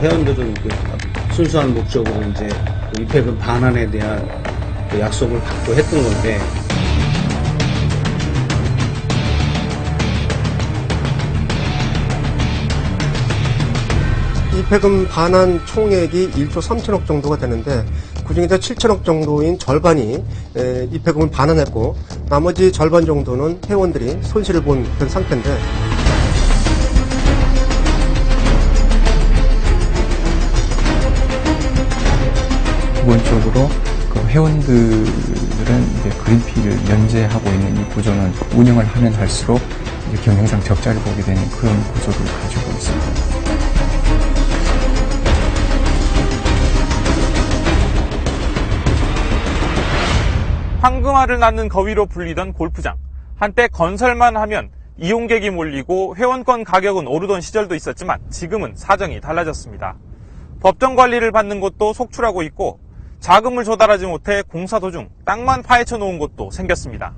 회원들은 그 순수한 목적으로 이제 입회금 반환에 대한 그 약속을 받고 했던 건데, 입회금 반환 총액이 1조 3천억 정도가 되는데, 그중에서 7천억 정도인 절반이 입회금을 반환했고, 나머지 절반 정도는 회원들이 손실을 본 그런 상태인데, 기본적으로 그 회원들은 이제 그린피를 면제하고 있는 이 구조는 운영을 하면 할수록 이제 경영상 적자를 보게 되는 그런 구조를 가지고 있습니다. 황금알을 낳는 거위로 불리던 골프장. 한때 건설만 하면 이용객이 몰리고 회원권 가격은 오르던 시절도 있었지만 지금은 사정이 달라졌습니다. 법정 관리를 받는 곳도 속출하고 있고 자금을 조달하지 못해 공사 도중 땅만 파헤쳐 놓은 곳도 생겼습니다.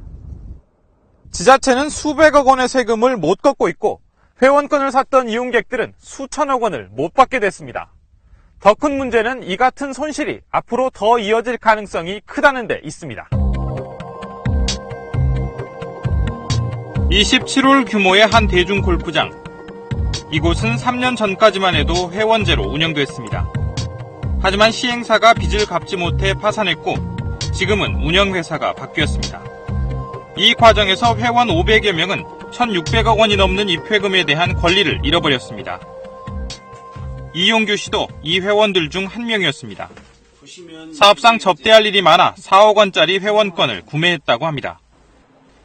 지자체는 수백억 원의 세금을 못 걷고 있고 회원권을 샀던 이용객들은 수천억 원을 못 받게 됐습니다. 더 큰 문제는 이 같은 손실이 앞으로 더 이어질 가능성이 크다는 데 있습니다. 27홀 규모의 한 대중 골프장. 이곳은 3년 전까지만 해도 회원제로 운영됐습니다. 하지만 시행사가 빚을 갚지 못해 파산했고 지금은 운영회사가 바뀌었습니다. 이 과정에서 회원 500여 명은 1,600억 원이 넘는 입회금에 대한 권리를 잃어버렸습니다. 이용규 씨도 이 회원들 중 한 명이었습니다. 사업상 접대할 일이 많아 4억 원짜리 회원권을 구매했다고 합니다.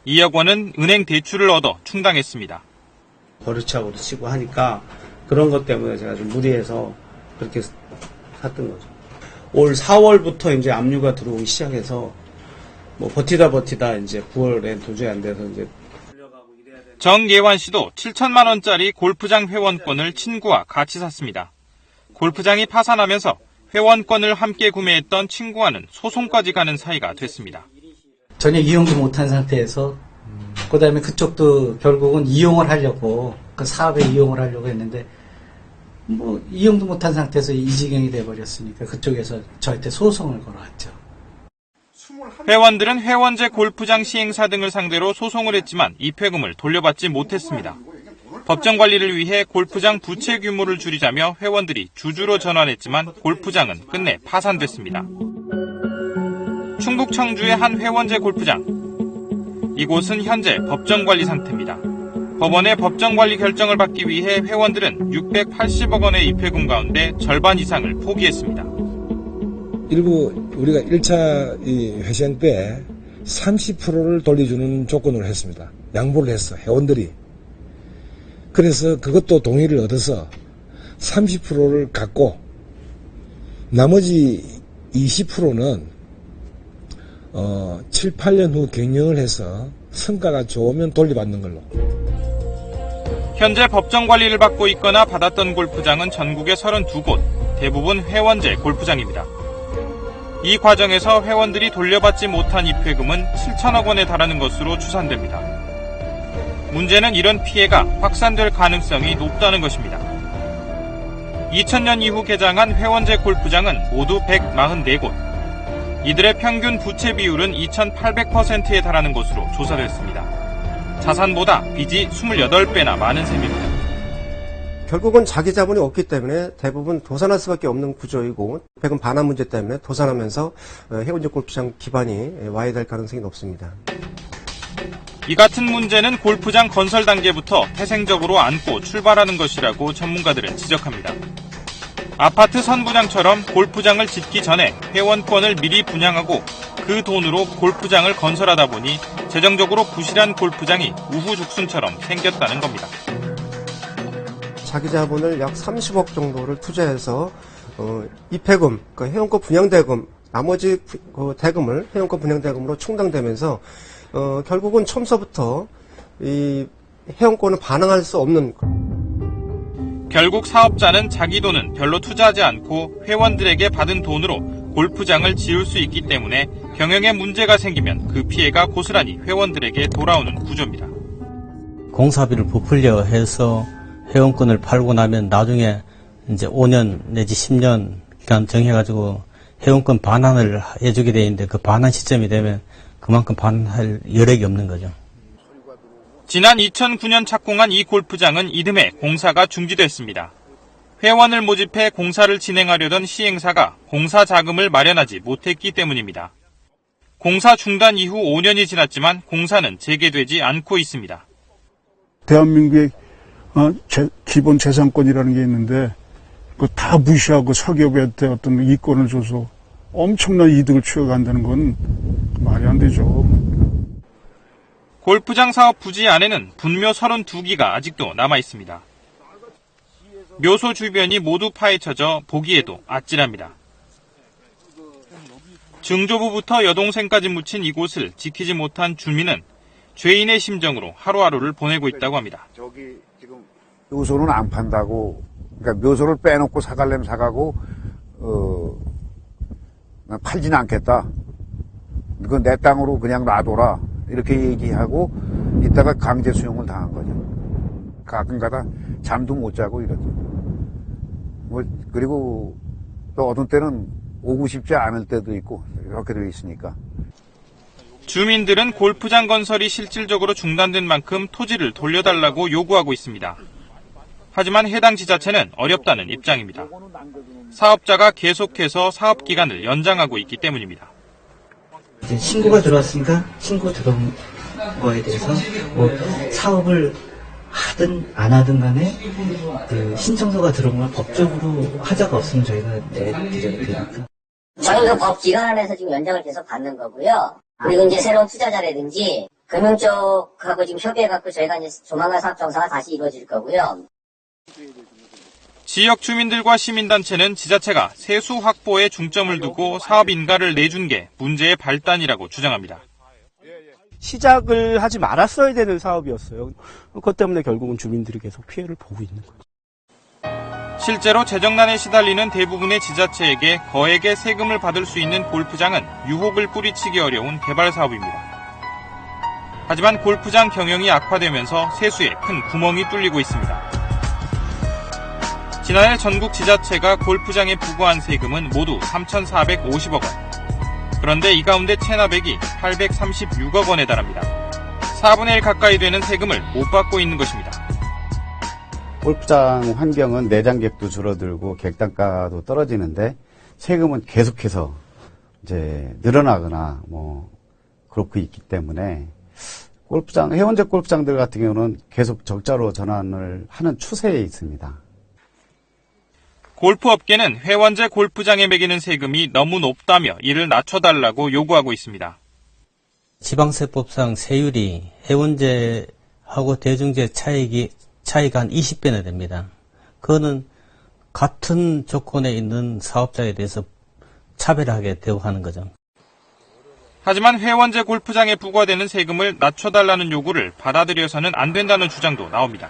2억 원은 은행 대출을 얻어 충당했습니다. 버릇차고도 치고 하니까 그런 것 때문에 제가 좀 무리해서 그렇게 샀던 거죠. 올 4월부터 이제 압류가 들어오기 시작해서 뭐 버티다 이제 9월에 도저히 안 돼서 이제 정예환 씨도 7천만 원짜리 골프장 회원권을 친구와 같이 샀습니다. 골프장이 파산하면서 회원권을 함께 구매했던 친구와는 소송까지 가는 사이가 됐습니다. 전혀 이용도 못한 상태에서 그 다음에 그쪽도 결국은 이용을 하려고 그 사업에 이용을 하려고 했는데 뭐 이용도 못한 상태에서 이 지경이 돼버렸으니까 그쪽에서 저한테 소송을 걸어왔죠. 회원들은 회원제 골프장 시행사 등을 상대로 소송을 했지만 입회금을 돌려받지 못했습니다. 법정 관리를 위해 골프장 부채 규모를 줄이자며 회원들이 주주로 전환했지만 골프장은 끝내 파산됐습니다. 충북 청주의 한 회원제 골프장. 이곳은 현재 법정관리 상태입니다. 법원의 법정관리 결정을 받기 위해 회원들은 680억 원의 입회금 가운데 절반 이상을 포기했습니다. 일부 우리가 1차 회생 때 30%를 돌려주는 조건으로 했습니다. 양보를 했어, 회원들이. 그래서 그것도 동의를 얻어서 30%를 갖고 나머지 20%는 7, 8년 후 경영을 해서 성과가 좋으면 돌려받는 걸로. 현재 법정 관리를 받고 있거나 받았던 골프장은 전국에 32곳, 대부분 회원제 골프장입니다. 이 과정에서 회원들이 돌려받지 못한 입회금은 7천억 원에 달하는 것으로 추산됩니다. 문제는 이런 피해가 확산될 가능성이 높다는 것입니다. 2000년 이후 개장한 회원제 골프장은 모두 144곳. 이들의 평균 부채 비율은 2,800%에 달하는 것으로 조사됐습니다. 자산보다 빚이 28배나 많은 셈입니다. 결국은 자기 자본이 없기 때문에 대부분 도산할 수밖에 없는 구조이고, 입회금 반환 문제 때문에 도산하면서 회원제 골프장 기반이 와해될 가능성이 높습니다. 이 같은 문제는 골프장 건설 단계부터 태생적으로 안고 출발하는 것이라고 전문가들은 지적합니다. 아파트 선분양처럼 골프장을 짓기 전에 회원권을 미리 분양하고 그 돈으로 골프장을 건설하다 보니 재정적으로 부실한 골프장이 우후죽순처럼 생겼다는 겁니다. 자기 자본을 약 30억 정도를 투자해서 입회금, 그 회원권 분양대금, 나머지 그 대금을 회원권 분양대금으로 충당되면서 결국은 처음서부터 이 회원권을 반환할 수 없는. 결국 사업자는 자기 돈은 별로 투자하지 않고 회원들에게 받은 돈으로 골프장을 지을 수 있기 때문에 경영에 문제가 생기면 그 피해가 고스란히 회원들에게 돌아오는 구조입니다. 공사비를 부풀려 해서 회원권을 팔고 나면 나중에 이제 5년 내지 10년 기간 정해가지고 회원권 반환을 해주게 돼 있는데 그 반환 시점이 되면 그만큼 반환할 여력이 없는 거죠. 지난 2009년 착공한 이 골프장은 이듬해 공사가 중지됐습니다. 회원을 모집해 공사를 진행하려던 시행사가 공사 자금을 마련하지 못했기 때문입니다. 공사 중단 이후 5년이 지났지만 공사는 재개되지 않고 있습니다. 대한민국의 기본 재산권이라는 게 있는데 그거 다 무시하고 석유업한테 어떤 이권을 줘서 엄청난 이득을 취해간다는 건 말이 안 되죠. 골프장 사업 부지 안에는 분묘 32기가 아직도 남아 있습니다. 묘소 주변이 모두 파헤쳐져 보기에도 아찔합니다. 증조부부터 여동생까지 묻힌 이곳을 지키지 못한 주민은 죄인의 심정으로 하루하루를 보내고 있다고 합니다. 저기 지금 묘소는 안 판다고, 그러니까 묘소를 빼놓고 사갈래면 사가고 팔진 않겠다. 그건 내 땅으로 그냥 놔둬라. 이렇게 얘기하고 이따가 강제 수용을 당한 거죠. 가끔가다 잠도 못 자고 이러죠. 그리고 또 어떤 때는 오고 싶지 않을 때도 있고 이렇게 되어 있으니까. 주민들은 골프장 건설이 실질적으로 중단된 만큼 토지를 돌려달라고 요구하고 있습니다. 하지만 해당 지자체는 어렵다는 입장입니다. 사업자가 계속해서 사업 기간을 연장하고 있기 때문입니다. 이제 신고가 들어왔으니까 신고 들어온 거에 대해서 뭐 사업을 하든 안 하든 간에 그 신청서가 들어온 걸 법적으로 하자가 없으면 저희가 내드려야 되니까. 저희도 법 기간 안에서 지금 연장을 계속 받는 거고요. 그리고 이제 새로운 투자자라든지 금융 쪽하고 지금 협의해갖고 저희가 이제 조만간 사업 정사가 다시 이루어질 거고요. 지역 주민들과 시민단체는 지자체가 세수 확보에 중점을 두고 사업 인가를 내준 게 문제의 발단이라고 주장합니다. 시작을 하지 말았어야 되는 사업이었어요. 그것 때문에 결국은 주민들이 계속 피해를 보고 있는 거죠. 실제로 재정난에 시달리는 대부분의 지자체에게 거액의 세금을 받을 수 있는 골프장은 유혹을 뿌리치기 어려운 개발 사업입니다. 하지만 골프장 경영이 악화되면서 세수에 큰 구멍이 뚫리고 있습니다. 지난해 전국 지자체가 골프장에 부과한 세금은 모두 3,450억 원. 그런데 이 가운데 체납액이 836억 원에 달합니다. 4분의 1 가까이 되는 세금을 못 받고 있는 것입니다. 골프장 환경은 내장객도 줄어들고 객단가도 떨어지는데 세금은 계속해서 이제 늘어나거나 그렇고 있기 때문에 해원제 골프장들 같은 경우는 계속 적자로 전환을 하는 추세에 있습니다. 골프업계는 회원제 골프장에 매기는 세금이 너무 높다며 이를 낮춰달라고 요구하고 있습니다. 지방세법상 세율이 회원제하고 대중제 차이가 한 20배나 됩니다. 그거는 같은 조건에 있는 사업자에 대해서 차별하게 대우하는 거죠. 하지만 회원제 골프장에 부과되는 세금을 낮춰달라는 요구를 받아들여서는 안 된다는 주장도 나옵니다.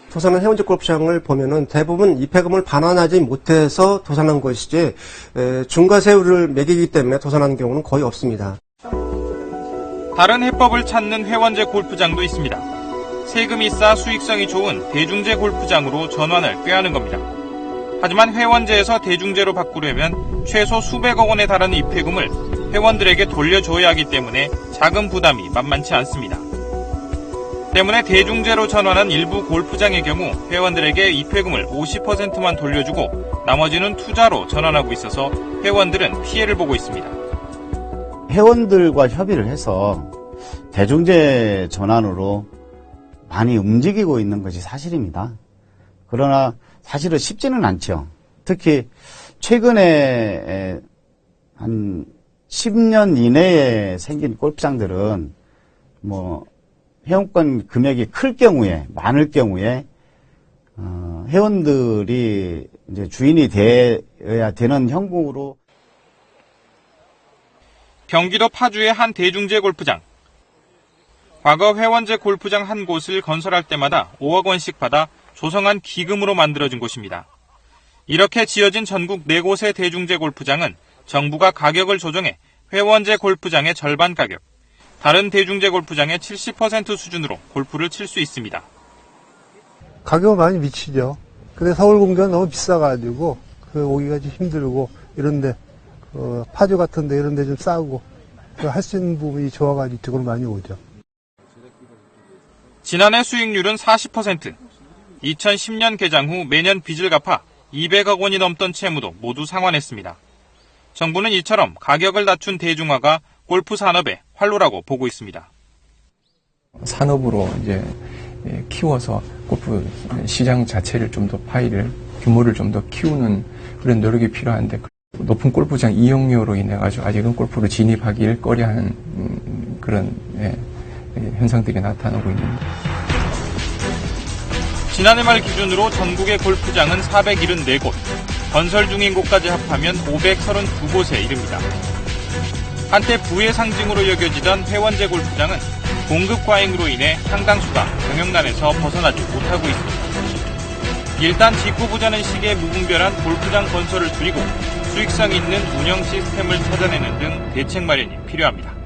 도산한 해원제 골프장을 보면은 대부분 입회금을 반환하지 못해서 도산한 것이지 중과세율을 매기기 때문에 도산하는 경우는 거의 없습니다. 다른 해법을 찾는 회원제 골프장도 있습니다. 세금이 싸 수익성이 좋은 대중제 골프장으로 전환을 꾀하는 겁니다. 하지만 회원제에서 대중제로 바꾸려면 최소 수백억 원에 달하는 입회금을 회원들에게 돌려줘야 하기 때문에 자금 부담이 만만치 않습니다. 때문에 대중제로 전환한 일부 골프장의 경우 회원들에게 입회금을 50%만 돌려주고 나머지는 투자로 전환하고 있어서 회원들은 피해를 보고 있습니다. 회원들과 협의를 해서 대중제 전환으로 많이 움직이고 있는 것이 사실입니다. 그러나 사실은 쉽지는 않죠. 특히 최근에 한 10년 이내에 생긴 골프장들은 회원권 금액이 많을 경우에 회원들이 이제 주인이 되어야 되는 형국으로. 경기도 파주의 한 대중제 골프장. 과거 회원제 골프장 한 곳을 건설할 때마다 5억 원씩 받아 조성한 기금으로 만들어진 곳입니다. 이렇게 지어진 전국 4곳의 대중제 골프장은 정부가 가격을 조정해 회원제 골프장의 절반 가격, 다른 대중제 골프장의 70% 수준으로 골프를 칠 수 있습니다. 가격은 많이 미치죠. 근데 서울 공교는 너무 비싸가지고 오기가 좀 힘들고 이런데 파주 같은데 이런데 좀 싸고 할 수 있는 부분이 좋아가지고 이쪽으로 많이 오죠. 지난해 수익률은 40%. 2010년 개장 후 매년 빚을 갚아 200억 원이 넘던 채무도 모두 상환했습니다. 정부는 이처럼 가격을 낮춘 대중화가 골프 산업의 활로라고 보고 있습니다. 산업으로 이제 키워서 골프 시장 자체를 좀 더 파이를 규모를 좀 더 키우는 그런 노력이 필요한데 높은 골프장 이용료로 인해 가지고 아직은 골프로 진입하기를 꺼려하는 그런 현상들이 나타나고 있습니다. 지난해 말 기준으로 전국의 골프장은 474곳, 건설 중인 곳까지 합하면 532곳에 이릅니다. 한때 부의 상징으로 여겨지던 회원제 골프장은 공급 과잉으로 인해 상당수가 경영난에서 벗어나지 못하고 있습니다. 일단 짓고 보자는 식의 무분별한 골프장 건설을 줄이고 수익성 있는 운영 시스템을 찾아내는 등 대책 마련이 필요합니다.